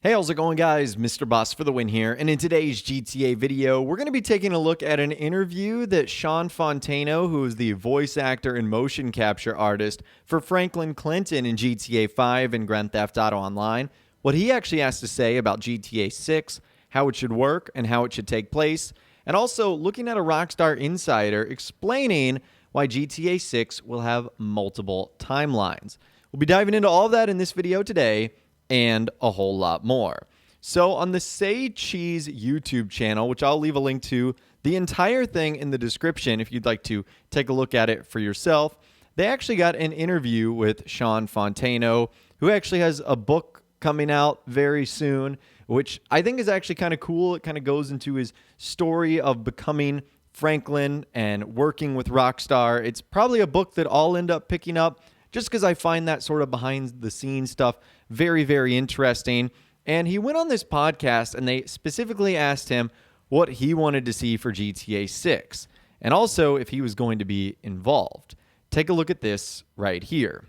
Hey, how's it going, guys? Mr. Boss for the win here. And in today's GTA video, we're going to be taking a look at an interview that Sean Fontano, who is the voice actor and motion capture artist for Franklin Clinton in GTA 5 and Grand Theft Auto Online, what he actually has to say about GTA 6, how it should work, and how it should take place, and also looking at a Rockstar insider explaining why GTA 6 will have multiple timelines. We'll be diving into all of that in this video today, and a whole lot more. So on the Say Cheese YouTube channel, which I'll leave a link to the entire thing in the description if you'd like to take a look at it for yourself, they actually got an interview with Sean Fontano, who actually has a book coming out very soon, which I think is actually kind of cool. It kind of goes into his story of becoming Franklin and working with Rockstar. It's probably a book that I'll end up picking up just because I find that sort of behind the scenes stuff very, very interesting. And he went on this podcast and they specifically asked him what he wanted to see for GTA 6 and also if he was going to be involved. Take a look at this right here.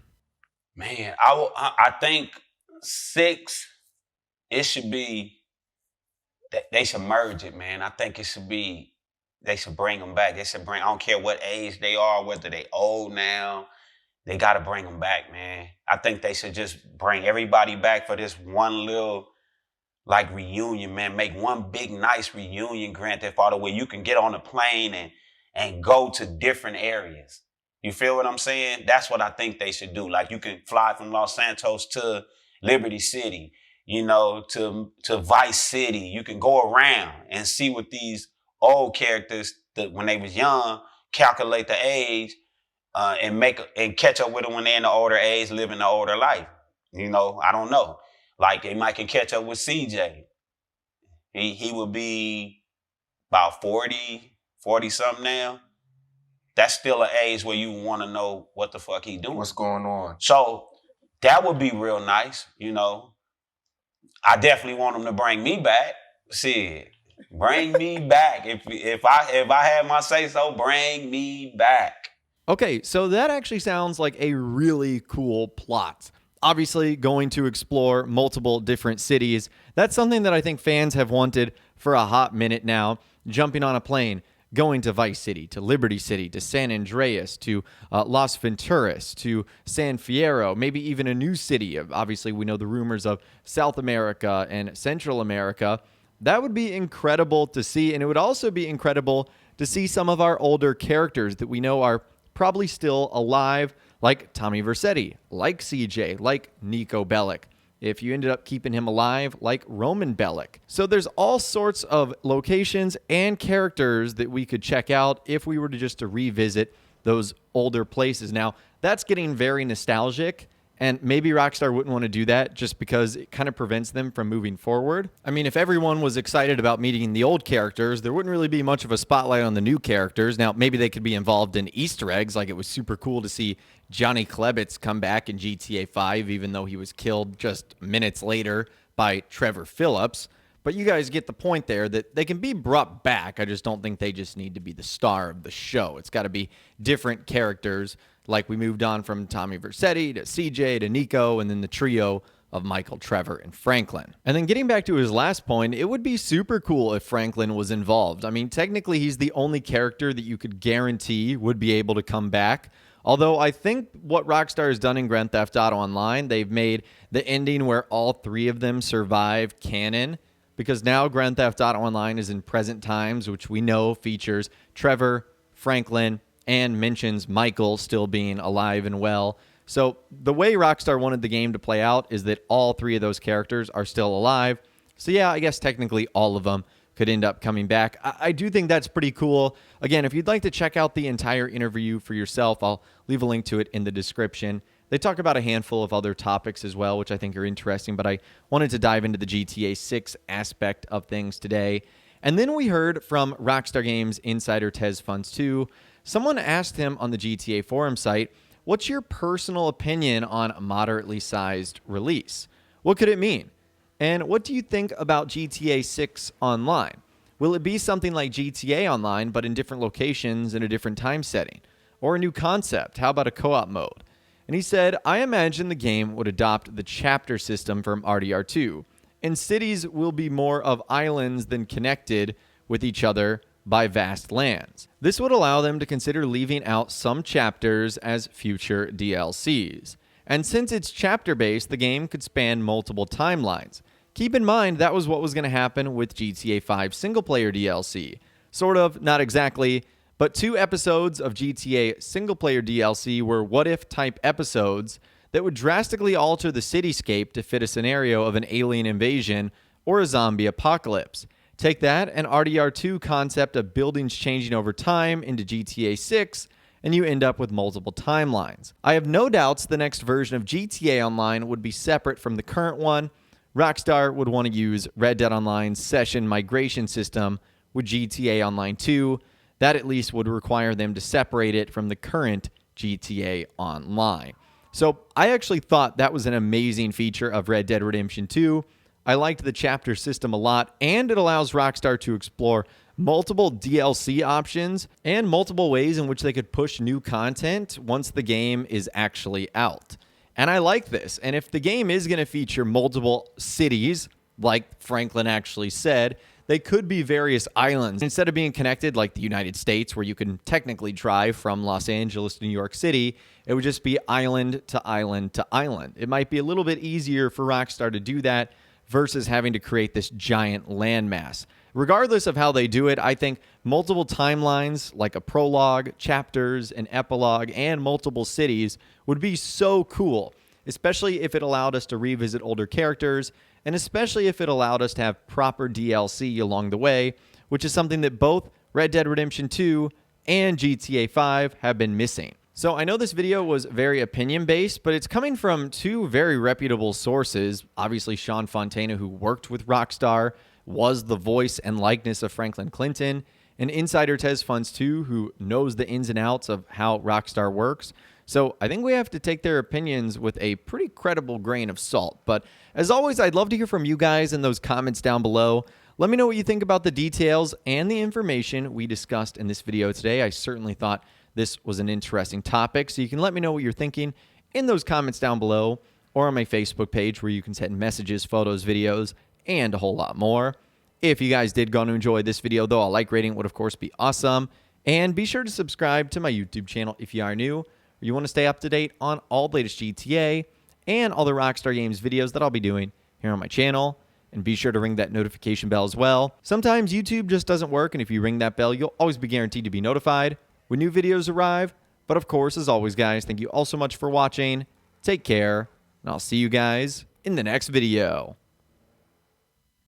Man, I think 6, it should be, they should merge it, man. I think it should be, they should bring them back. They should bring, I don't care what age they are, whether they old now, they got to bring them back, man. I think they should just bring everybody back for this one little, like, reunion, man. Make one big, nice reunion Grand Theft Auto where you can get on a plane and go to different areas. You feel what I'm saying? That's what I think they should do. Like, you can fly from Los Santos to Liberty City, you know, to Vice City. You can go around and see what these old characters, that when they was young, calculate the age, and catch up with them when they're in the older age, living the older life. You know, I don't know. Like, they might can catch up with CJ. He would be about 40 something now. That's still an age where you want to know what the fuck he doing. What's going on? So that would be real nice, you know. I definitely want him to bring me back. Shit, bring me back. If I had my say so, bring me back. Okay, so that actually sounds like a really cool plot. Obviously, going to explore multiple different cities. That's something that I think fans have wanted for a hot minute now. Jumping on a plane, going to Vice City, to Liberty City, to San Andreas, to Las Venturas, to San Fierro, maybe even a new city. Obviously, we know the rumors of South America and Central America. That would be incredible to see, and it would also be incredible to see some of our older characters that we know are probably still alive, like Tommy Vercetti, like CJ, like Niko Bellic. If you ended up keeping him alive, like Roman Bellic. So there's all sorts of locations and characters that we could check out if we were to revisit those older places. Now, that's getting very nostalgic, and maybe Rockstar wouldn't want to do that just because it kind of prevents them from moving forward. I mean, if everyone was excited about meeting the old characters, there wouldn't really be much of a spotlight on the new characters. Now, maybe they could be involved in Easter eggs, like it was super cool to see Johnny Klebitz come back in GTA 5, even though he was killed just minutes later by Trevor Phillips. But you guys get the point there that they can be brought back. I just don't think they just need to be the star of the show. It's got to be different characters, like we moved on from Tommy Vercetti to CJ to Niko, and then the trio of Michael, Trevor, and Franklin. And then getting back to his last point, it would be super cool if Franklin was involved. I mean, technically, he's the only character that you could guarantee would be able to come back. Although I think what Rockstar has done in Grand Theft Auto Online, they've made the ending where all three of them survive canon, because now Grand Theft Auto Online is in present times, which we know features Trevor, Franklin, and mentions Michael still being alive and well. So the way Rockstar wanted the game to play out is that all three of those characters are still alive. So yeah, I guess technically all of them could end up coming back. I do think that's pretty cool. Again, if you'd like to check out the entire interview for yourself, I'll leave a link to it in the description. They talk about a handful of other topics as well, which I think are interesting, but I wanted to dive into the GTA 6 aspect of things today. And then we heard from Rockstar Games insider Tez Funds 2. Someone asked him on the GTA forum site, what's your personal opinion on a moderately sized release? What could it mean? And what do you think about GTA 6 Online? Will it be something like GTA Online, but in different locations in a different time setting? Or a new concept? How about a co-op mode? And he said, I imagine the game would adopt the chapter system from RDR2. and cities will be more of islands than connected with each other by vast lands. This would allow them to consider leaving out some chapters as future DLCs. And since it's chapter-based, the game could span multiple timelines. Keep in mind that was what was going to happen with GTA 5 single-player DLC. Sort of, not exactly, but 2 episodes of GTA single-player DLC were what-if type episodes that would drastically alter the cityscape to fit a scenario of an alien invasion or a zombie apocalypse. Take that, an RDR2 concept of buildings changing over time into GTA 6, and you end up with multiple timelines. I have no doubts the next version of GTA Online would be separate from the current one. Rockstar would want to use Red Dead Online's session migration system with GTA Online 2. That at least would require them to separate it from the current GTA Online. So I actually thought that was an amazing feature of Red Dead Redemption 2. I liked the chapter system a lot, and it allows Rockstar to explore multiple DLC options and multiple ways in which they could push new content once the game is actually out. And I like this. And if the game is going to feature multiple cities, like Franklin actually said, they could be various islands. Instead of being connected like the United States, where you can technically drive from Los Angeles to New York City, it would just be island to island to island. It might be a little bit easier for Rockstar to do that versus having to create this giant landmass. Regardless of how they do it, I think multiple timelines like a prologue, chapters, an epilogue, and multiple cities would be so cool, especially if it allowed us to revisit older characters, and especially if it allowed us to have proper DLC along the way, which is something that both Red Dead Redemption 2 and GTA 5 have been missing. So I know this video was very opinion-based, but it's coming from 2 very reputable sources. Obviously, Sean Fontana, who worked with Rockstar, was the voice and likeness of Franklin Clinton, and Insider Tez Funds 2, who knows the ins and outs of how Rockstar works. So I think we have to take their opinions with a pretty credible grain of salt. But as always, I'd love to hear from you guys in those comments down below. Let me know what you think about the details and the information we discussed in this video today. I certainly thought this was an interesting topic, so you can let me know what you're thinking in those comments down below or on my Facebook page where you can send messages, photos, videos, and a whole lot more. If you guys did go to enjoy this video, though, a like rating would, of course, be awesome. And be sure to subscribe to my YouTube channel if you are new or you want to stay up to date on all the latest GTA and all the Rockstar Games videos that I'll be doing here on my channel. And be sure to ring that notification bell as well. Sometimes YouTube just doesn't work, and if you ring that bell, you'll always be guaranteed to be notified when new videos arrive. But of course, as always, guys, thank you all so much for watching. Take care, and I'll see you guys in the next video.